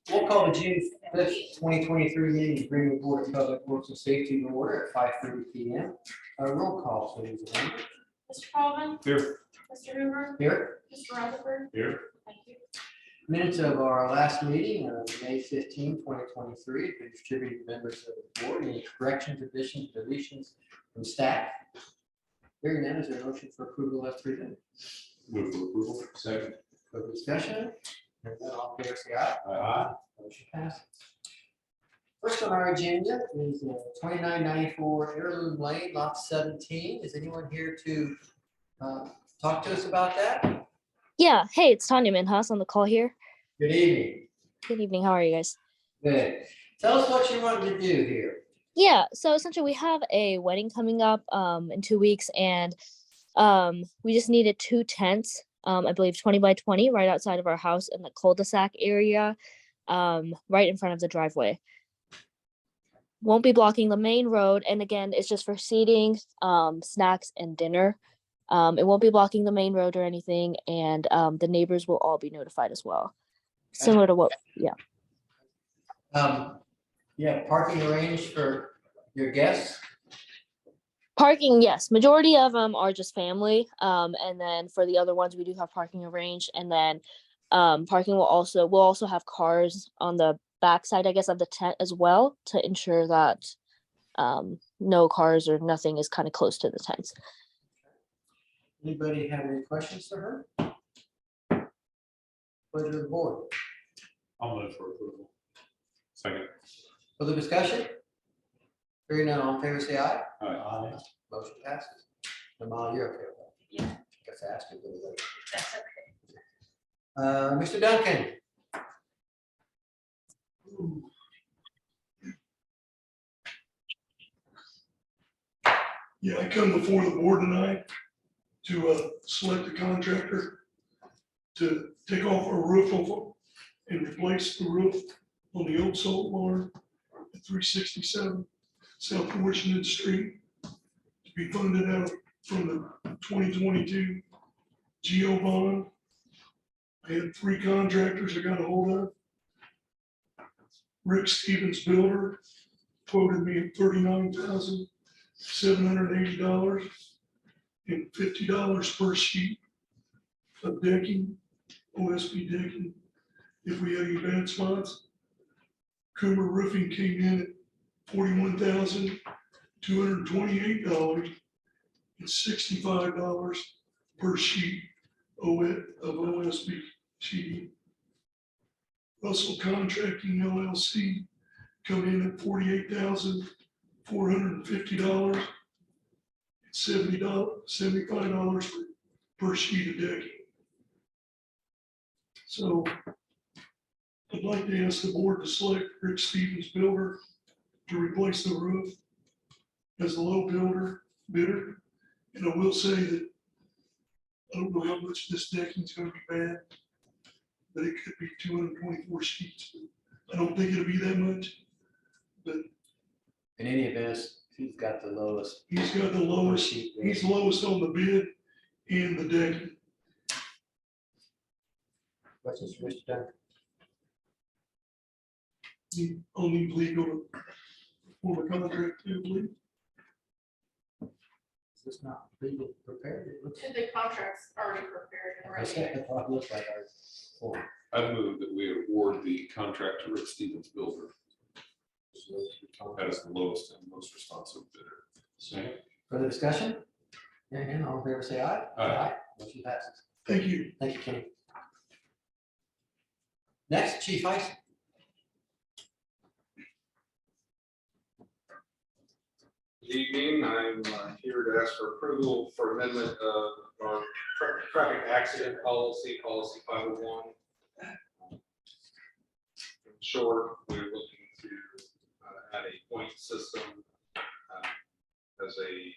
We'll call the June 5th, 2023 meeting of Greenwood Board of Public Works and Safety to order at 5:30 p.m. Roll call, please. Mr. Coleman. Here. Mr. Hoover. Here. Mr. Rutherford. Here. Thank you. Minutes of our last meeting, May 15, 2023, have been distributed to members of the board. Any corrections, additions, deletions from staff? Hearing none, is there a motion for approval as presented? Move for approval. Second. For discussion? Hearing none, all in favor, say aye. Aye. Motion passes. First on our agenda is 2994 Heirloom Lane, lot 17. Is anyone here to talk to us about that? Yeah, hey, it's Tanya Minhas on the call here. Good evening. Good evening, how are you guys? Good. Tell us what you want to do here. Yeah, so essentially we have a wedding coming up in 2 weeks, and we just needed 2 tents, I believe 20 by 20 right outside of our house in the cul-de-sac area, right in front of the driveway. Won't be blocking the main road, and again, it's just for seating, snacks, and dinner. It won't be blocking the main road or anything, and the neighbors will all be notified as well. Similar to what, yeah. Yeah, parking arranged for your guests. Parking, yes, majority of them are just family, and then for the other ones, we do have parking arranged, and then parking we'll also have cars on the backside, I guess, of the tent as well, to ensure that no cars or nothing is kind of close to the tents. Anybody have any questions for her? Pleasure of the board. I'll move for approval. Second. For the discussion? Hearing none, all in favor, say aye. Aye. Motion passes. Jamal, you're okay with that? Yeah. Guess I asked you a little late. That's okay. Mr. Duncan. Yeah, I come before the board tonight to select a contractor to take off our roof and replace the roof on the old salt barn at 367 South Washington Street, to be funded out from the 2022 GO bond. I had 3 contractors I got a hold of. Rick Stevens Builder quoted me at $39,780 and $50 per sheet of decking, OSB decking, if we had any bad spots. Coomer Roofing came in at $41,228 and $65 per sheet of OSB sheeting. Russell Contracting LLC come in at $48,450 and $75 per sheet of decking. So I'd like to ask the board to select Rick Stevens Builder to replace the roof as a low bidder. And I will say that I don't know how much this decking is going to be bad, but it could be 224 sheets. I don't think it'll be that much, but In any event, he's got the lowest. he's got the lowest, sheet. he's lowest on the bid and the decking. Questions for Mr. Duncan? I'll need legal to form a contract, I believe. Is this not legal prepared? It looks. The contract's already prepared and I ready. said it looks like our form. I move that we award the contract to Rick Stevens Builder as the lowest and most responsive bidder. Second. Further discussion? Hearing none, all in favor, say aye. Aye. Motion passes. Thank you. Thank you, Kenny. Next, Chief Heisen. Good evening, I'm here to ask for approval for amendment of our traffic accident policy 501. In short, we're looking to add a point system as a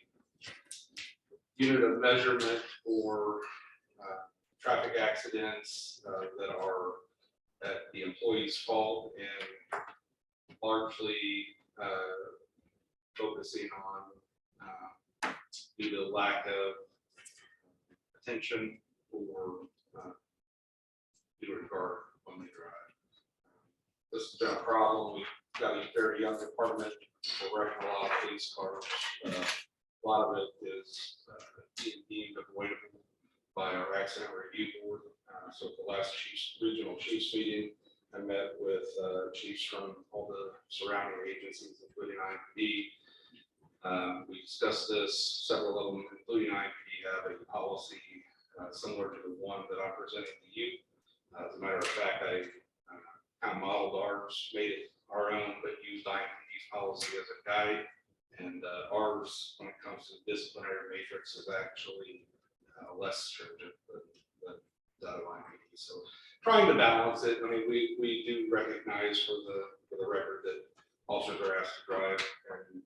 unit of measurement for traffic accidents that are at the employee's fault, and largely focusing on due to lack of attention or for car when they drive. This has been a problem. We've got a very young department. We're wrecking a lot of police cars. A lot of it is being deemed avoidable by our accident review board. So at the last regional chiefs meeting, I met with chiefs from all the surrounding agencies, including IMPD. We discussed this, several of them, including IMPD, have a policy similar to the one that I'm presenting to you. As a matter of fact, I kind of modeled ours, made it our own, but used IMPD's policy as a guide. And ours, when it comes to disciplinary matrix, is actually less stringent than that of IMPD. So trying to balance it. I mean, we do recognize for the record that officers are asked to drive and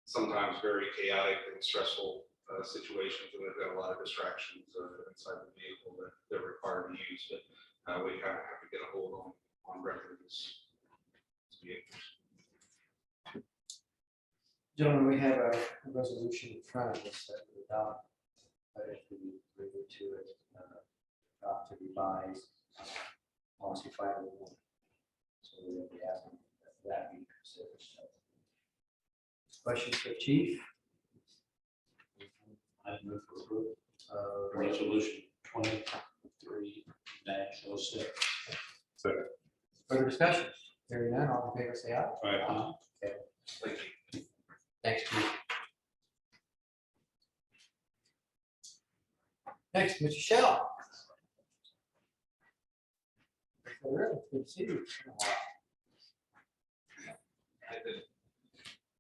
sometimes very chaotic and stressful situations, and they've got a lot of distractions inside the vehicle that they're required to use. But we kind of have to get a hold on records. Gentlemen, we have a resolution in front of us that we adopt. If we move to it, adopt to revise policy 501. So we'll be asking that be considered. Questions for Chief? I move for approval. Resolution 23-06. Second. Further discussion? Hearing none, all in favor say aye. Aye. Okay, Thank you. thanks, Chief. Next, Mr. Shell. Good to see you.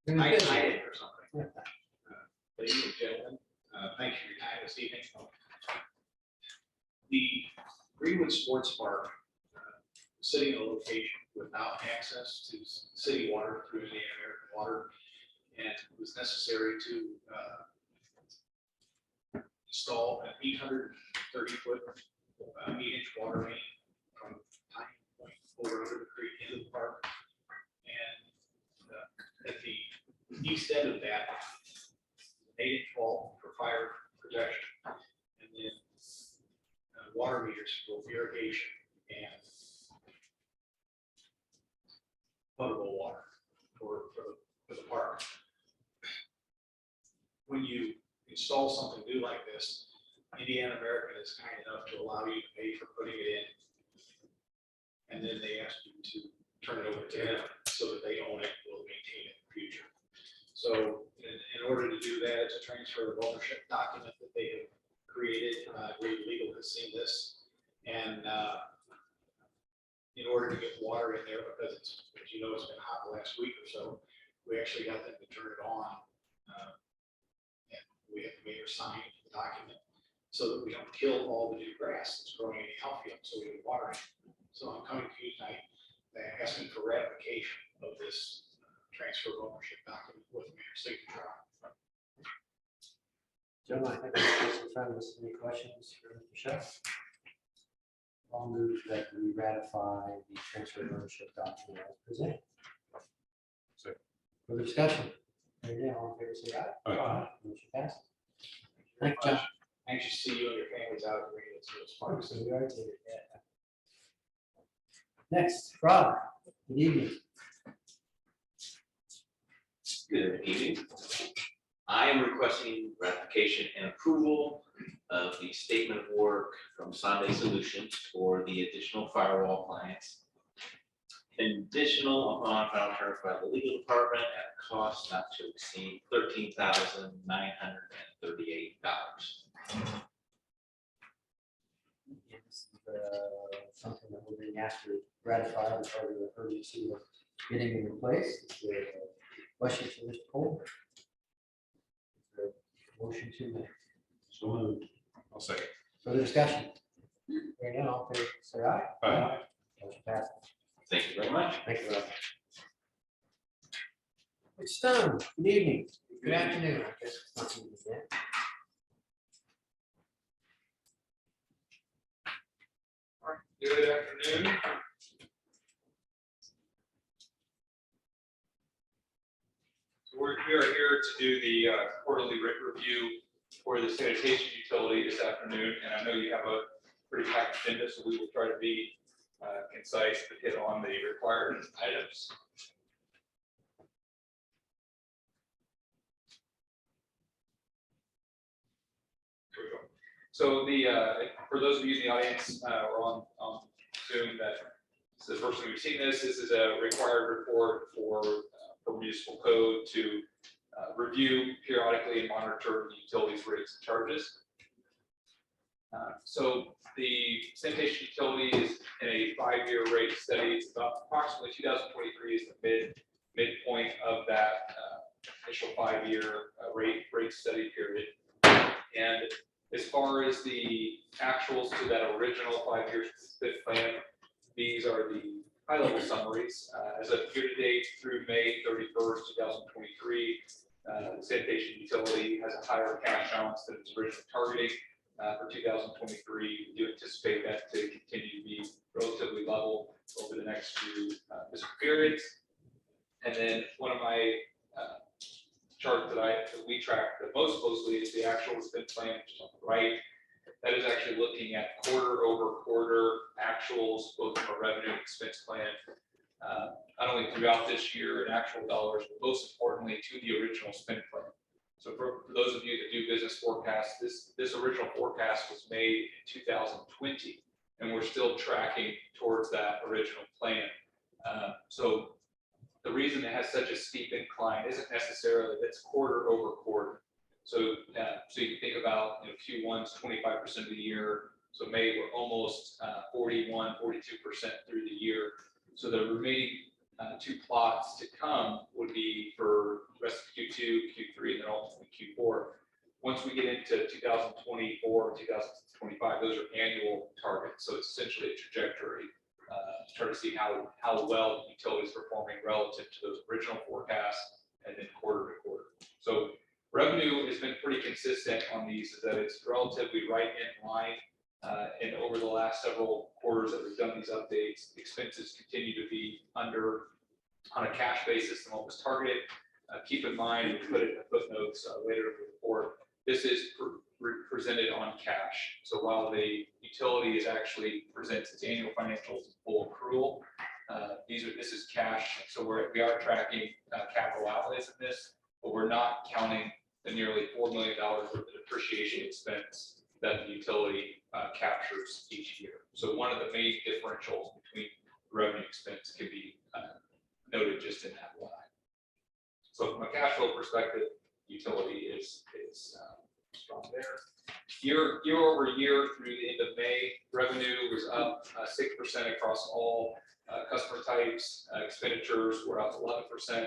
Been I busy. did or something. Ladies and gentlemen, thank you for your time this evening. The Greenwood Sports Park, sitting in a location without access to city water through Indiana American Water, and it was necessary to install an 830-foot 8-inch water main from Pine Point over River Creek into the park. And at the east end of that, 8-inch wall for fire protection, and then water meters for irrigation and potable water for the park. When you install something new like this, Indiana American is kind enough to allow you to pay for putting it in, and then they ask you to turn it over to them so that they own it, will maintain it in the future. So in order to do that, it's a transfer of ownership document that they have created. I believe legal has seen this. And in order to get water in there, because it's, as you know, it's been hot the last week or so, we actually got them to turn it on. And we have the mayor sign the document so that we don't kill all the new grass that's growing in the outfield, so we can water it. So I'm coming to you tonight, asking for ratification of this transfer of ownership document with the mayor's signature on it. Gentlemen, I think that's in front of us. Any questions for Mr. Shell? I'll move that we ratify the transfer of ownership document as presented. Second. Further discussion? Hearing none, all in favor say aye. Aye. Motion passes. Thank you, John. Anxious to see you and your families out of Greenwood Sports Park. So we are taking that. Next, Rob, good evening. Good evening. I am requesting ratification and approval of the statement of work from Sunday Solutions for the additional firewall clients. Conditional upon final terms by the legal department at a cost not to exceed $13,938. This is something that we're being asked to ratify as part of the urgency of getting it in place. Is there a question for Mr. Cole? Is there a motion to make? So moved. I'll second. Further discussion? Hearing none, all in favor say aye. Aye. Motion passes. Thank you very much. Thank you, Rob. It's Stone, good evening, good afternoon, I guess it's not evening yet. Good afternoon. So we are here to do the quarterly rate review for the sanitation utility this afternoon, and I know you have a pretty packed agenda, so we will try to be concise but hit on the required items. Here we go. So for those of you in the audience or on Zoom that this is the first time we've seen this, this is a required report for municipal code to review periodically and monitor the utilities rates and charges. So the sanitation utility is in a 5-year rate study. It's about approximately 2023 is the midpoint of that initial 5-year rate study period. And as far as the actuals to that original 5-year split plan, these are the high-level summaries. As of year-to-date through May 31st, 2023, the sanitation utility has a higher cash balance than its original targeting. For 2023, we do anticipate that to continue to be relatively level over the next few fiscal periods. And then one of my charts that we track the most closely is the actual spend plan, which is on the right. That is actually looking at quarter-over-quarter actuals, both from a revenue and expense plan, not only throughout this year in actual dollars, but most importantly to the original spend plan. So for those of you that do business forecasts, this original forecast was made in 2020, and we're still tracking towards that original plan. So the reason it has such a steep incline isn't necessarily that it's quarter over quarter. So you can think about Q1's 25% of the year. So May we're almost 41, 42% through the year. So the remaining 2 plots to come would be for the rest of Q2, Q3, and then ultimately Q4. Once we get into 2024, 2025, those are annual targets. So it's essentially a trajectory to try to see how well the utility is performing relative to those original forecasts and then quarter to quarter. So revenue has been pretty consistent on these, is that it's relatively right in line. And over the last several quarters that we've done these updates, expenses continue to be under on a cash basis than what was targeted. Keep in mind, we put it in the footnotes later in the report, this is presented on cash. So while the utility is actually presents its annual financials in full accrual, this is cash. So we are tracking capital outlays in this, but we're not counting the nearly $4 million worth of depreciation expense that the utility captures each year. So one of the main differentials between revenue expense can be noted just in that line. So from a cash flow perspective, utility is strong there. Year over year through the end of May, revenue was up 6% across all customer types. Expenditures were up 11%.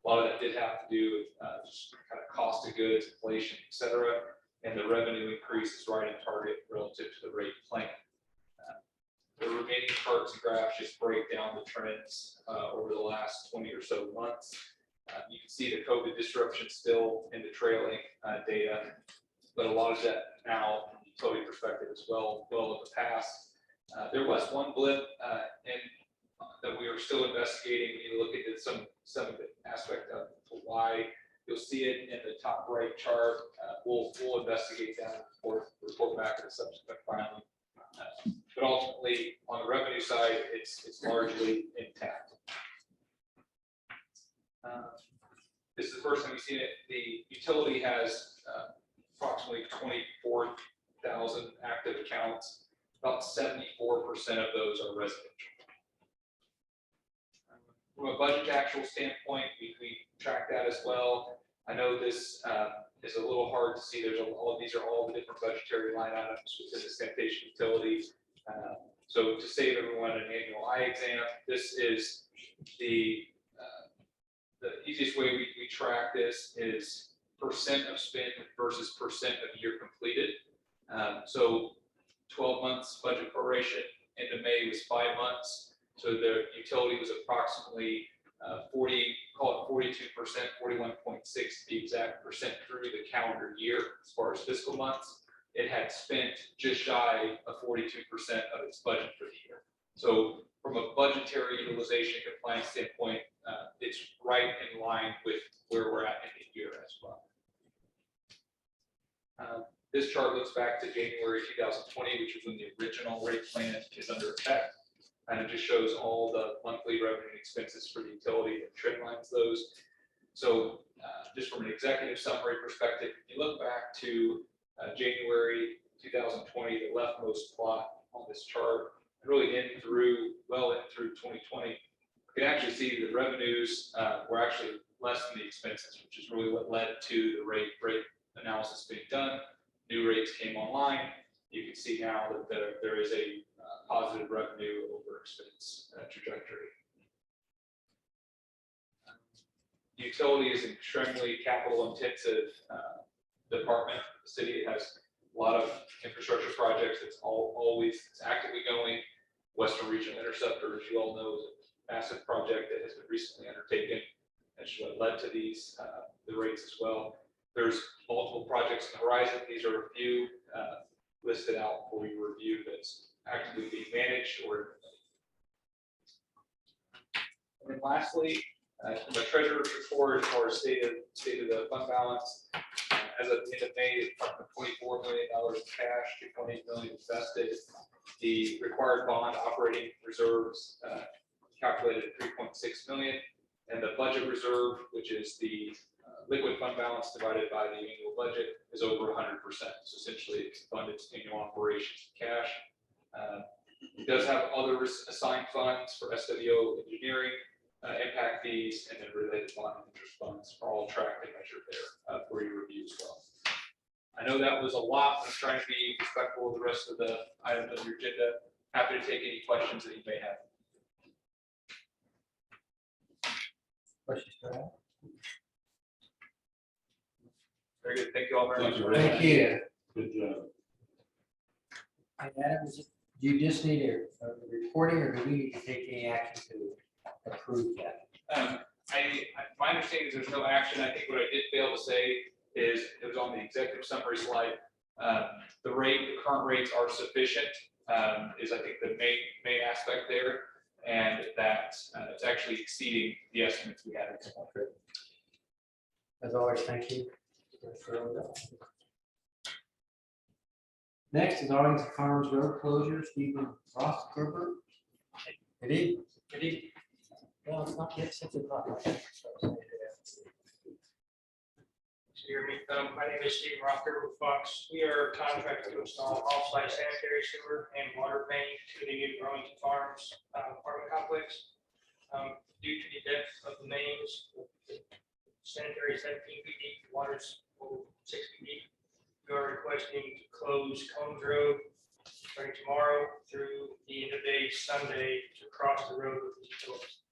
A lot of that did have to do with just kind of cost of goods, inflation, et cetera. And the revenue increase is right in target relative to the rate plan. The remaining charts and graphs just break down the trends over the last 20 or so months. You can see the COVID disruption still in the trailing data, but a lot of that now from the utility perspective is well in the past. There was one blip that we are still investigating. We need to look into some of the aspect of why. You'll see it in the top right chart. We'll investigate that and report back at a subsequent filing. But ultimately, on the revenue side, it's largely intact. This is the first time we've seen it. The utility has approximately 24,000 active accounts. About 74% of those are residential. From a budget to actual standpoint, we track that as well. I know this is a little hard to see. All of these are all the different budgetary line items within the sanitation utility. So to save everyone an annual eye exam, this is the easiest way we track this is percent of spend versus percent of year completed. So 12 months budget proration, end of May was 5 months. So the utility was approximately 42%, 41.6 to be exact percent through the calendar year as far as fiscal months. It had spent just shy of 42% of its budget for the year. So from a budgetary utilization compliance standpoint, it's right in line with where we're at in the year as well. This chart looks back to January 2020, which is when the original rate plan is under effect. And it just shows all the monthly revenue and expenses for the utility and trend lines those. So just from an executive summary perspective, if you look back to January 2020, the leftmost plot on this chart, really well in through 2020, you can actually see the revenues were actually less than the expenses, which is really what led to the rate analysis being done. New rates came online. You can see now that there is a positive revenue over expense trajectory. Utility is an extremely capital intensive department. The city has a lot of infrastructure projects. It's actively going. Western Regional Interceptor, as you all know, is a massive project that has been recently undertaken. That's what led to these the rates as well. There's multiple projects on the horizon. These are a few listed out for your review that's actively being managed or. And then lastly, from the treasurer's report, as far as state of the fund balance, as of the end of May, $24 million in cash, $2.8 million invested. The required bond operating reserves calculated at $3.6 million, and the budget reserve, which is the liquid fund balance divided by the annual budget, is over 100%. So essentially, it's funded annual operations in cash. It does have other assigned funds for SWO engineering, impact fees, and then related bond and interest funds are all tracked and measured there for your review as well. I know that was a lot. I'm trying to be respectful of the rest of the items on your agenda. Happy to take any questions that you may have. Questions for Adam? Very good. Thank you all very much. Thank you. Good job. And Adam, do you just need a reporting, or do we need to take any action to approve that? My understanding is there's no action. I think what I did fail to say is it was on the executive summary slide. The current rates are sufficient, is I think the main aspect there, and that it's actually exceeding the estimates we had. As always, thank you. Next is Arlington Farms Road closure, Stephen Rossgerber. Good evening. Good evening. Well, it's not yet 6 o'clock. My name is Stephen Rocker with Fox. We are contracted to install off-site sanitary sewer and water main to the new Arlington Farms apartment complex. Due to the depth of the mains, the sanitary 17 feet deep, water's over 6 feet deep. We are requesting to close Combs Road starting tomorrow through the end of day Sunday to cross the road with the utilities.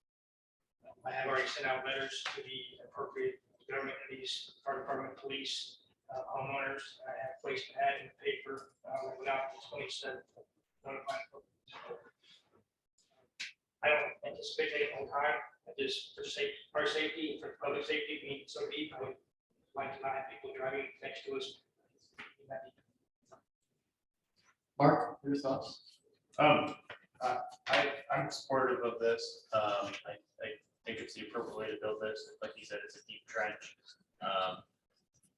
I have already sent out letters to the appropriate government entities, fire department, police, homeowners. I have placed an ad in the paper. We went out to 27th. I don't anticipate taking a long time. I just for our safety, for public safety, being so deep, I would like to not have people driving next to us. Mark, your thoughts? I'm supportive of this. I think it's the appropriate way to build this. Like you said, it's a deep trench.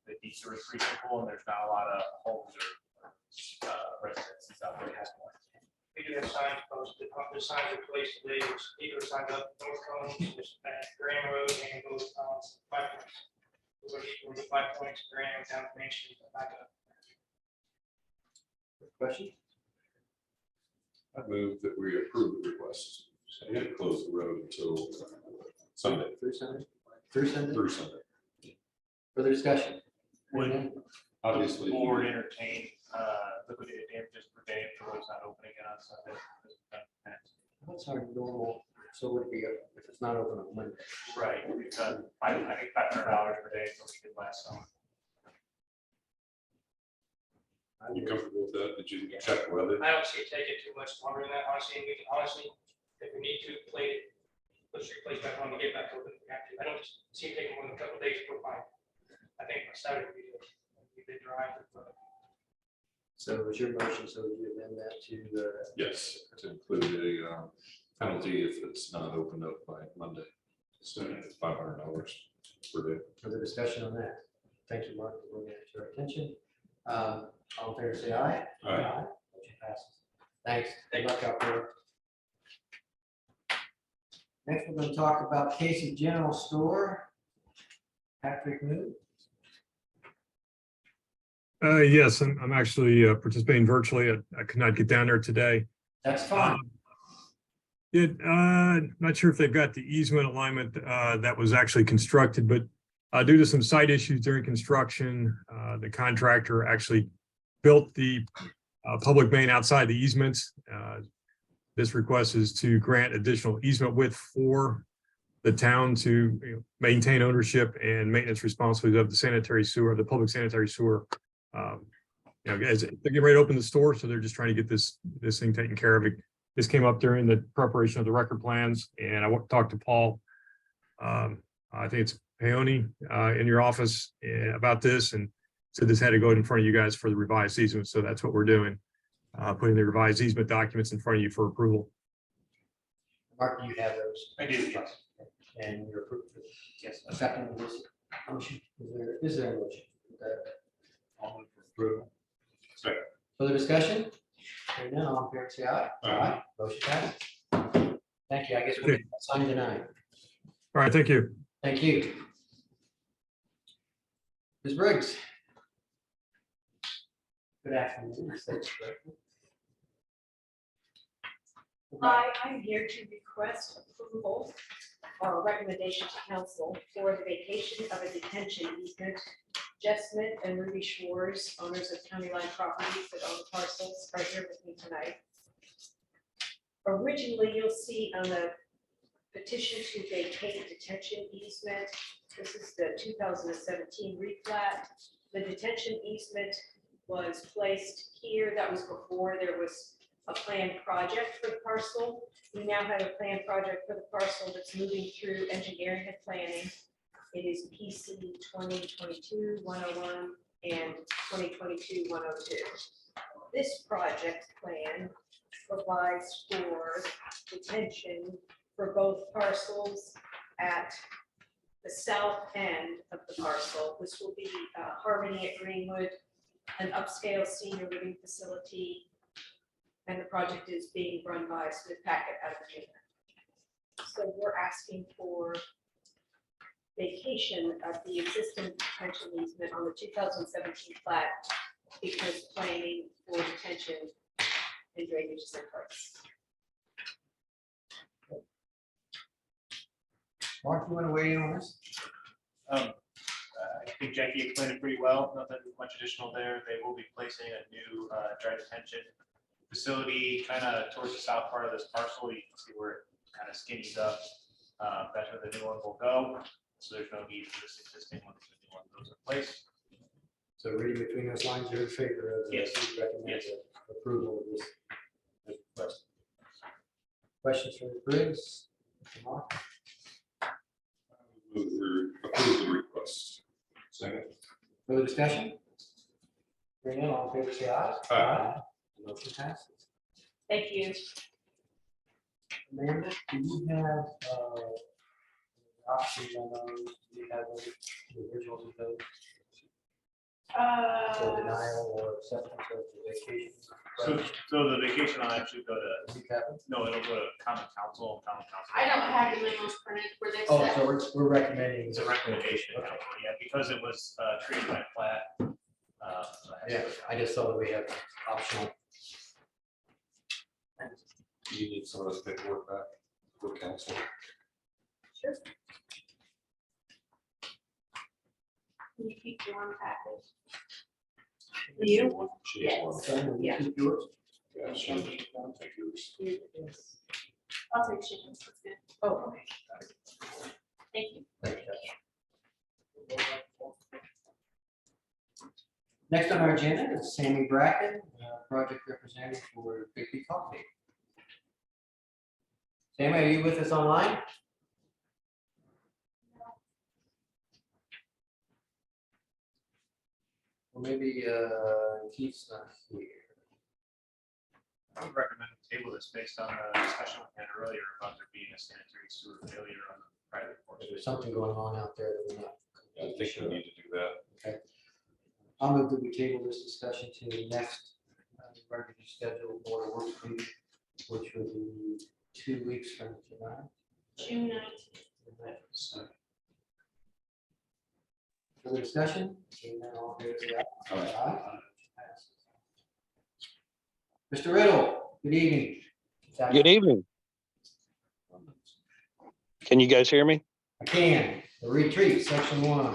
The deep sewer is pretty simple, and there's not a lot of homes or residences out there. We do have signs posted. The signs are placed today. Either signs up North Combs, at Graham Road, and both 5 points. We're going to 5 points, Graham down to Main Street, back up. Question? I move that we approve the request. I had to close the road until Sunday. Through Sunday? Through Sunday? Through Sunday. Further discussion? Would Obviously. the board entertain liquidated damages per day if the road's not opening on Sunday? What's our normal, so would it be, if it's not open on Monday? Right, because I think $500 per day is what we did last summer. Are you comfortable with that? Did you check weather? I don't see it taking too much longer than that, honestly. We can honestly, if we need to play it, let's replace back on to get back open if we have to. I don't see it taking more than a couple of days to go fine. I think by Saturday we did drive. So was your motion, so would you amend that to the? Yes, to include a penalty if it's not opened up by Monday. So $500 per day. Further discussion on that? Thank you, Mark, for bringing that to our attention. All in favor, say aye. Aye. Motion passes. Thanks. Good luck out there. Next, we're going to talk about Casey General Store. Patrick New. Yes, I'm actually participating virtually. I could not get down there today. That's fine. Not sure if they've got the easement alignment that was actually constructed, but due to some site issues during construction, the contractor actually built the public main outside the easements. This request is to grant additional easement width for the town to maintain ownership and maintenance responsibilities of the sanitary sewer, the public sanitary sewer. As they're getting ready to open the store, so they're just trying to get this thing taken care of. This came up during the preparation of the record plans, and I talked to Paul. I think it's Peony in your office about this, and said this had to go in front of you guys for the revised easement. So that's what we're doing, putting the revised easement documents in front of you for approval. Mark, do you have those? I do, yes. And you're approved. Yes. Accepting this motion. Is there a motion? I'll move for approval. Second. Further discussion? Hearing none, all in favor, say aye. Aye. Motion passes. Thank you. I guess we'll Okay. sign tonight. All right, thank you. Thank you. Ms. Briggs. Good afternoon. I'm here to request approval or recommendation to council for the vacation of a detention easement. Jess Smith and Ruby Schwartz, owners of County Line Properties that own parcels, are here with me tonight. Originally, you'll see on the petition to vacate detention easement, this is the 2017 replat. The detention easement was placed here. That was before there was a planned project for the parcel. We now have a planned project for the parcel that's moving through engineering and planning. It is PC 2022-101 and 2022-102. This project plan provides for detention for both parcels at the south end of the parcel. This will be Harmony at Greenwood, an upscale senior living facility, and the project is being run by Smith Packet out of Virginia. So we're asking for vacation of the existing detention easement on the 2017 plat because planning for detention and drainage is in place. Mark, you want to weigh in on this? I think Jackie explained it pretty well. Nothing much additional there. They will be placing a new dry detention facility kind of towards the south part of this parcel. You can see where it kind of skinnies up. That's where the new one will go. So there's no need for this existing one. The new one goes in place. So reading between those lines, you're in favor of Yes. recommend Yes. approval of this request. Questions from the Briggs? Mr. Mark? Move to approve the request. Second. Further discussion? Hearing none, all in favor, say aye. Aye. Motion passes. Thank you. Amanda, do you have options on those? Do you have the originals of those for denial or acceptance of the vacation? So the vacation will actually go to, Do you have them? no, it'll go to common council. Common council. I don't have the memos printed where they Oh, said. so we're recommending. It's a recommendation, yeah, because it was treated by plat. So it has to Yeah, go I just saw that we have optional. Do you need some of this paperwork back for council? Sure. Can you keep your one package? You? She needs one. Sam, will you Yeah. keep yours? Yeah, she needs one. Take yours. I'll take chickens, that's good. Oh, okay. Thank you. Next on our agenda is Sammy Bracken, project representative for Bigby Coffee. Sammy, are you with us online? Well, maybe Keith's not here. I would recommend to table this based on the discussion we had earlier about there being a sanitary sewer failure on the private portion. There's something going on out there that we're not. I think we need to do that. I'll move that we table this discussion to the next regularly scheduled board of works meeting, which will be 2 weeks from tonight. June 19th. Further discussion? Seeing none, all in favor, say aye. Aye. Mr. Riddle, good evening. Good evening. Can you guys hear me? I can. The retreat, section 1.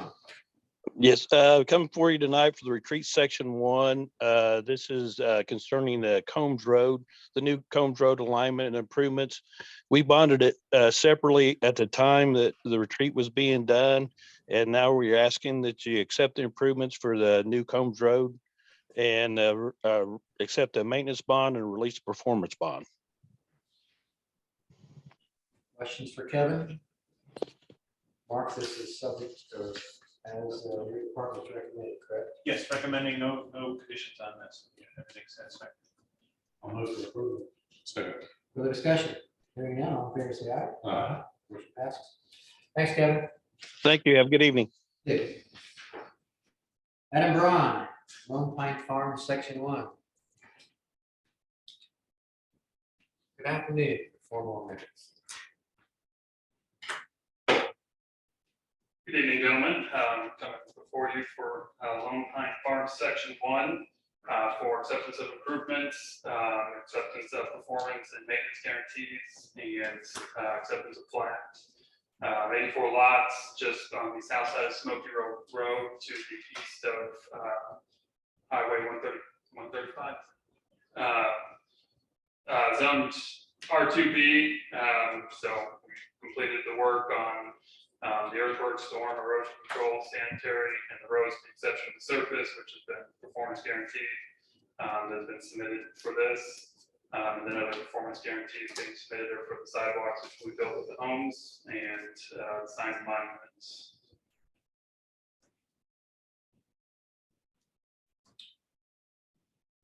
Yes, coming for you tonight for the retreat section 1. This is concerning the Combs Road, the new Combs Road alignment and improvements. We bonded it separately at the time that the retreat was being done. And now we're asking that you accept the improvements for the new Combs Road and accept a maintenance bond and release a performance bond. Questions for Kevin? Mark, this is subject to, as your department's recommended, correct? Yes, recommending no conditions on this. Everything's satisfactory. I'll move for approval. Second. Further discussion? Hearing none, all in favor, say aye. Aye. Motion passes. Thanks, Kevin. Thank you. Have a good evening. Good. Adam Braun, Lone Pine Farm, section 1. Good afternoon. 4 more minutes. Good evening, gentlemen. Coming before you for Lone Pine Farm, Section 1, for acceptance of improvements, acceptance of performance and maintenance guarantees, and acceptance of plat. 84 lots just on the south side of Smoky Road to the east of Highway 135. Zoned R2B, so we completed the work on the earthwork, storm, erosion control, sanitary, and the roads, with the exception of the surface, which has been performance guaranteed, that has been submitted for this. And then other performance guarantees being submitted are for the sidewalks, which we built with the homes, and signs and monuments.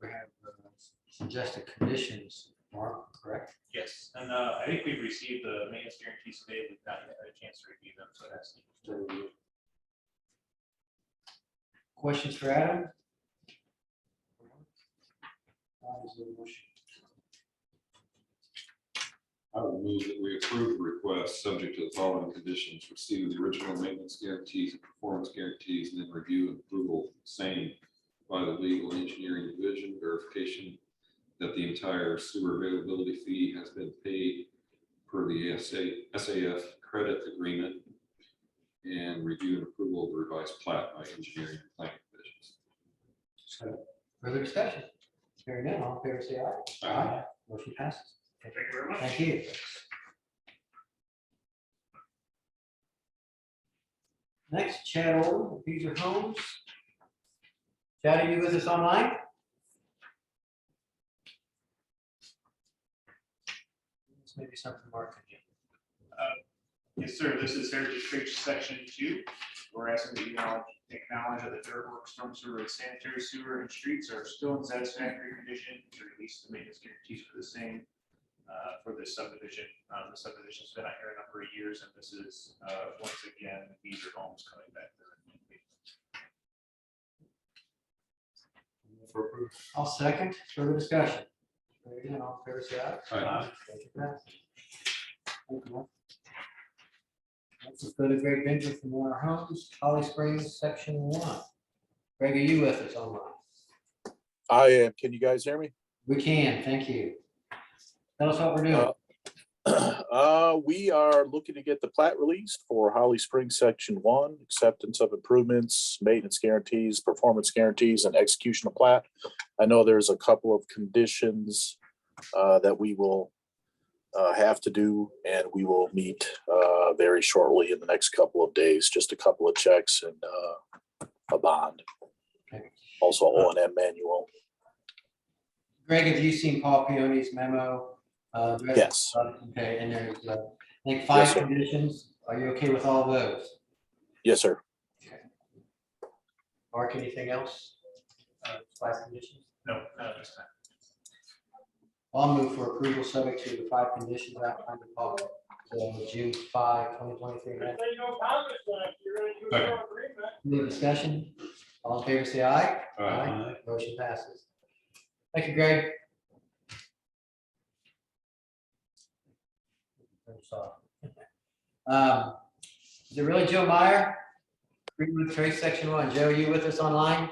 We have suggested conditions, Mark, correct? Yes, and I think we've received the maintenance guarantees today. We've not yet had a chance to review them, so that's. Questions for Adam? Is there a motion? I would move that we approve the request, subject to the following conditions: receive the original maintenance guarantees and performance guarantees, and then review and approval same by the legal engineering division, verification that the entire sewer availability fee has been paid per the SAF credit agreement, and review and approval of the revised plat by engineering and planning divisions. So, further discussion? Hearing none, all in favor, say aye. Aye. Motion passes. Thank you very much. Thank you. Next, Chad Oldham, Beezer Homes. Chad, are you with us online? This may be something Mark can do. Yes, sir. This is Heritage Creek Section 2. We're asking that you acknowledge that the dirt work, storm sewer, and sanitary sewer and streets are still in satisfactory condition to release the maintenance guarantees for the same for this subdivision. The subdivision's been out here a number of years, and this is once again Beezer Homes coming back there. For approval. I'll second. Further discussion? Hearing none, all in favor, say aye. Aye. Motion passes. Thank you, Mark. Let's go to Greg Benjamin from Warner Homes, Holly Springs, section 1. Greg, are you with us online? I am. Can you guys hear me? We can, thank you. Tell us what we're doing. We are looking to get the plat released for Holly Springs Section 1, acceptance of improvements, maintenance guarantees, performance guarantees, and execution of plat. I know there's a couple of conditions that we will have to do, and we will meet very shortly in the next couple of days. Just a couple of checks and a bond. Okay. Also O&M manual. Greg, have you seen Paul Peony's memo? Yes. Okay, and there's, I think, Yes, 5 sir. conditions. Are you okay with all those? Yes, sir. Mark, anything else? 5 conditions? No, not this time. I'll move for approval subject to the 5 conditions outlined in Paul, June 5, 2023. Say no comments, but if you're ready to Second. go agreement. Any discussion? All in favor, say aye. Aye. Motion passes. Thank you, Greg. Is it really Joe Meyer? Greenwood Trace Section 1. Joe, you with us online?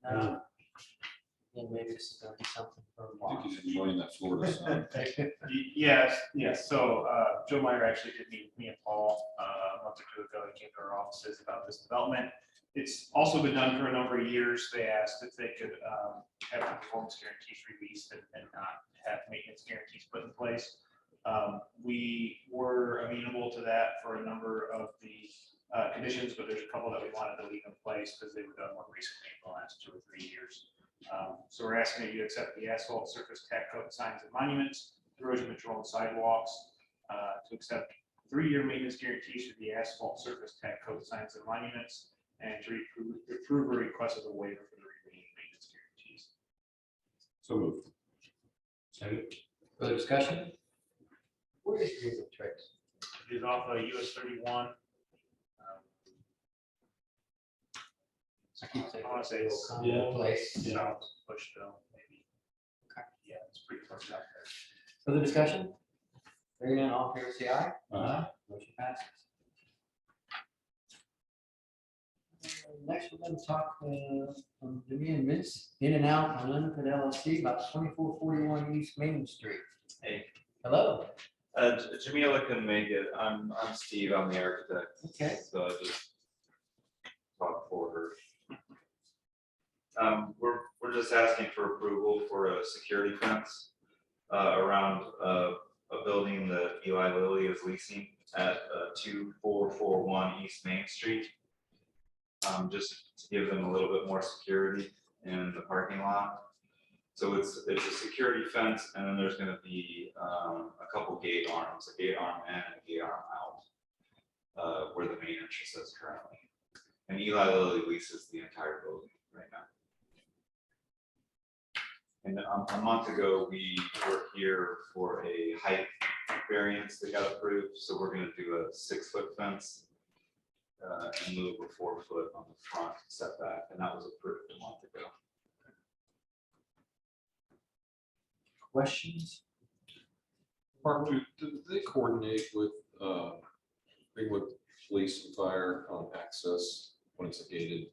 No. Yeah, maybe this is gonna be something for a I while. think he's enjoying that Florida sun. Yes. So Joe Meyer actually did meet with me and Paul a month or two ago. He came to our offices about this development. It's also been done for a number of years. They asked if they could have the performance guarantees released and not have maintenance guarantees put in place. We were amenable to that for a number of the conditions, but there's a couple that we wanted to leave in place because they were done more recently in the last 2 or 3 years. So we're asking that you accept the asphalt surface tack coat signs and monuments, erosion control and sidewalks, to accept 3-year maintenance guarantees for the asphalt surface tack coat signs and monuments, and to approve a request of a waiver for the remaining maintenance guarantees. So moved. Further discussion? Where is Greenwood Trace? It is off of US 31. I keep saying I want to say it's place. south of Bushville, maybe. Yeah, it's pretty close out there. Further discussion? Hearing none, all in favor, say aye. Aye. Motion passes. Next, we're going to talk from Demian Mintz, In and Out Unlimited LLC, about 2441 East Main Street. Hey, Hello. Jamila couldn't make it. I'm Steve. I'm the architect. Okay. So I just talked for her. We're just asking for approval for a security fence around a building that Eli Lilly is leasing at 2441 East Main Street. Just to give them a little bit more security in the parking lot. So it's a security fence, and then there's gonna be a couple gate arms, a gate arm in and a gate arm out, where the main entrance is currently. And Eli Lilly leases the entire building right now. And a month ago, we were here for a height variance that got approved, so we're gonna do a 6-foot fence and move a 4-foot on the front setback, and that was approved a month ago. Questions? Mark, do they coordinate with Greenwood Police and Fire on access when it's a gated?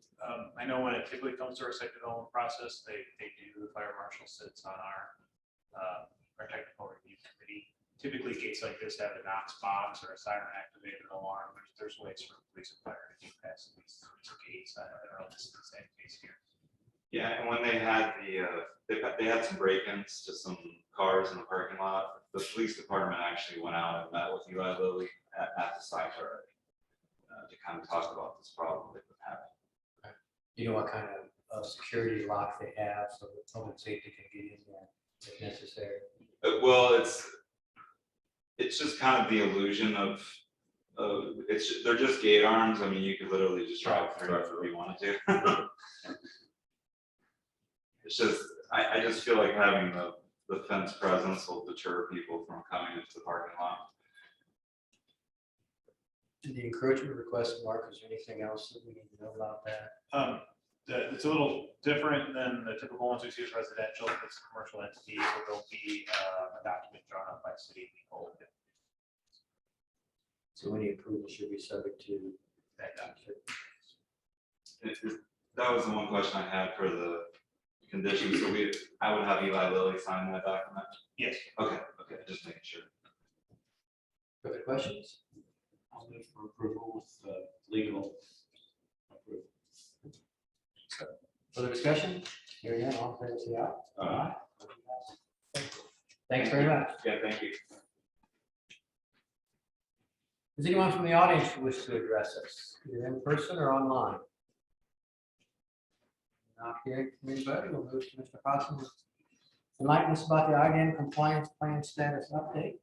I know when it typically comes to our site development process, they do, the fire marshal sits on our technical review committee. Typically, gates like this have a Knox box or a siren activated alarm. There's ways for police and fire to get past these gates. I don't know if this is the same case here. Yeah, and when they had they had some break-ins to some cars in the parking lot, the police department actually went out and met with Eli Lilly at the site already to kind of talk about this problem they've been having. You know what kind of security lock they have so that public safety can get in there if necessary? Well, it's just kind of the illusion of they're just gate arms. I mean, you could literally just drive through if you wanted to. It's just, I just feel like having the fence presence will deter people from coming into the parking lot. The encroachment request, Mark, is there anything else that we need to know about that? It's a little different than the typical ones we see as residential. It's a commercial entity, so there'll be a document drawn up by city people. So any approval should be subject to That document. That was the one question I had for the conditions. So I would have Eli Lilly sign that document? Yes. Okay, just making sure. Further questions? I'll move for approval with legal approval. Further discussion? Hearing none, all in favor, say aye. Aye. Thanks very much. Yeah, thank you. Does anyone from the audience wish to address us, either in person or online? Not hearing from anybody, we'll move to Mr. Hoskins. Enlighten us about the IDM compliance plan status update.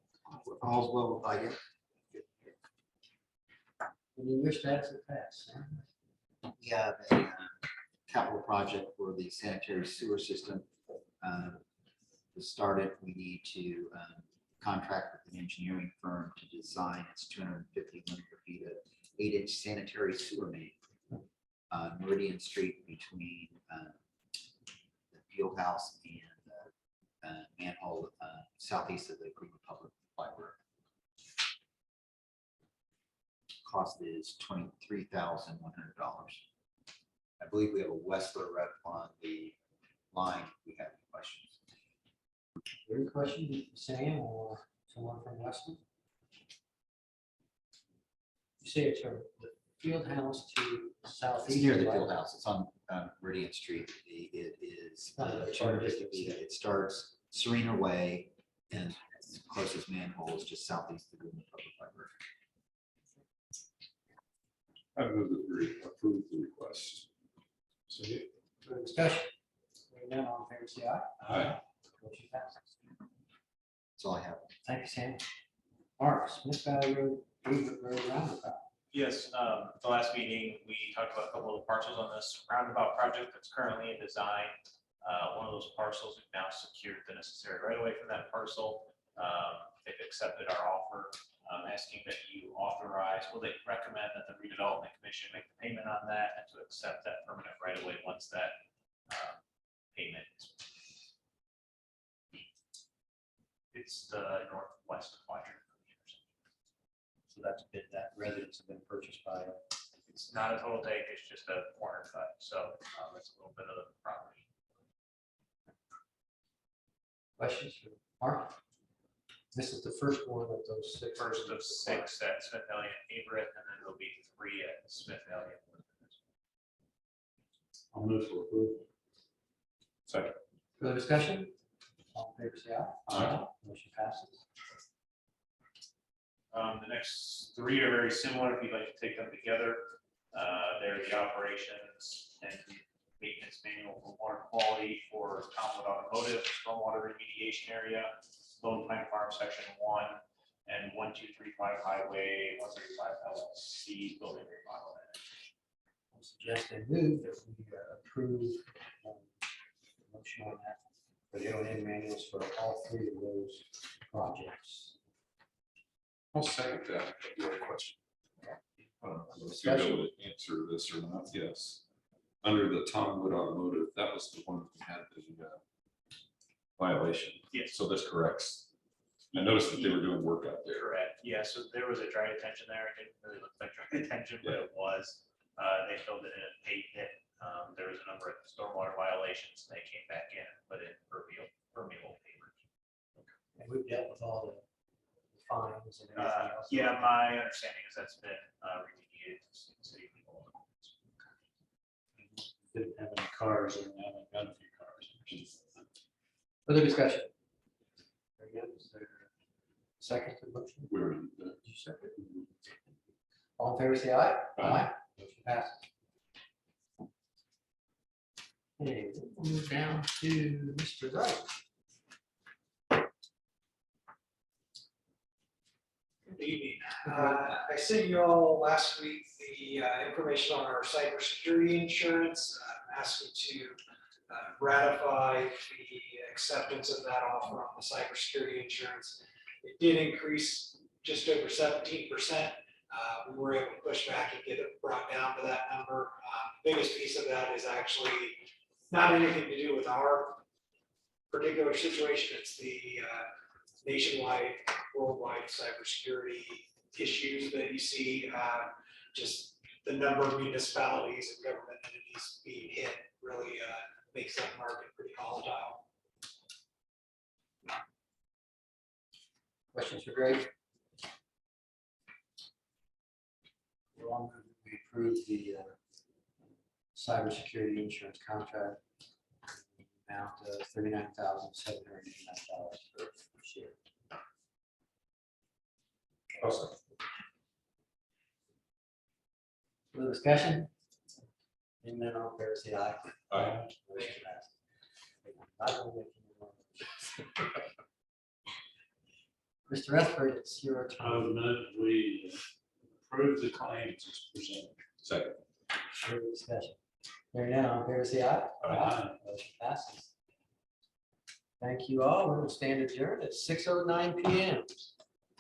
All's well with IDM. And you wish that to pass. We have a capital project for the sanitary sewer system. To start it, we need to contract with an engineering firm to design its 250 linear feet of 8-inch sanitary sewer main. Meridian Street between the field house and manhole southeast of the Green Republic Library. Cost is $23,100. I believe we have a Westler rep on the line. We have any questions? Any question, Sam or someone from Westwood? You say it's from the field house to It's southeast. near the right? field house. It's on Meridian Street. It is Not very far distance. it starts Serena Way and its closest manhole is just southeast of the Green Republic Library. I move that we approve the request. Further discussion? Hearing none, all in favor, say aye. Aye. Motion passes. That's all I have. Thank you, Sam. Mark, Smith Valley Road, Beaver Road roundabout. Yes, the last meeting, we talked about a couple of the parcels on this roundabout project that's currently in design. One of those parcels, we've now secured the necessary right away from that parcel. They've accepted our offer. I'm asking that you authorize, well, they recommend that the redevelopment commission make the payment on that and to accept that permanent right away once that payment is. It's the northwest quadrant. So that's been, that residents have been purchased by. It's not a total take, it's just a corner cut, so it's a little bit of the property. Questions for Mark? This is the first one of those six. First of 6 at Smith Elliott and Everett, and then there'll be 3 at Smith Elliott. I'll move for approval. Second. Further discussion? All in favor, say aye. Aye. Motion passes. The next 3 are very similar, if you'd like to take them together. They're the operations and maintenance manual for water quality for Tomwood Automotive, stormwater remediation area, Lone Pine Farm Section 1, and 1235 Highway 135 LLC building remodel. I suggest and move that we approve motion on that for the O&M manuals for all 3 of those projects. I'll second that. You have a question? If you're able to answer this or not, yes. Under the Tomwood Automotive, that was the one that had the violation. Yes. So this corrects. I noticed that they were doing work out there. Correct, yeah, so there was a dry detention there, it didn't really look like dry detention, but it was. They filled it in and paved it. There was a number of stormwater violations, and they came back in, but in permeable pavers. And we've dealt with all the fines and everything else. Yeah, my understanding is that's been remediated to city people. Didn't have any cars, and now they've got a few cars. Further discussion? Very good. Is there a second to the motion? Where Did you second? All in favor, say aye. Aye. Motion passes. Okay, we'll move down to Mr. Wright. Good evening. I sent you all last week the information on our cybersecurity insurance. I'm asking to ratify the acceptance of that offer on the cybersecurity insurance. It did increase just over 17%. We were able to push back and get it brought down to that number. The biggest piece of that is actually not anything to do with our particular situation. It's the nationwide, worldwide cybersecurity issues that you see. Just the number of municipalities and government entities being hit really makes that market pretty volatile. Questions for Greg? We'll all move that we approve the cybersecurity insurance contract. Amount of $39,789 per share. Awesome. Further discussion? And then all in favor, say aye. Aye. Motion passes. I don't think you know. Mr. Rutherford, it's your I would turn. move we approve the claims as presented. Second. Further discussion. Hearing none, all in favor, say aye. Aye. Motion passes. Thank you all. We will stand adjourned at 6:09 PM.